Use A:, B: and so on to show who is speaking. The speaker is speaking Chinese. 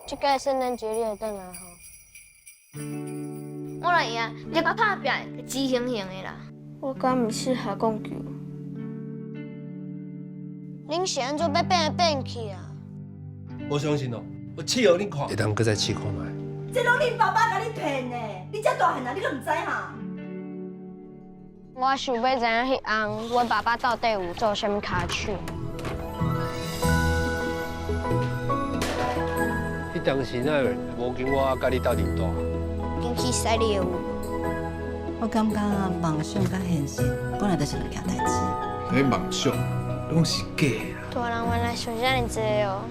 A: 这届圣诞节你会转来吼？
B: 我来赢，你甲拍拼，只行行的啦。
A: 我敢唔适合讲球。恁是安怎要变来变去啊？
C: 我相信哦，我试互恁看。会当搁再试看卖。
D: 这拢恁爸爸甲你骗的，你遮大汉啊，你都唔知哈？
A: 我想要知影迄红，阮爸爸到底有做啥物卡曲？
C: 迄当时那无经我甲你斗阵大。
A: 引起犀利的有。
D: 我感觉梦想甲现实本来就是两件代志。
E: 迄梦想，拢是假的啦。
A: 大人原来想遮尔济哦。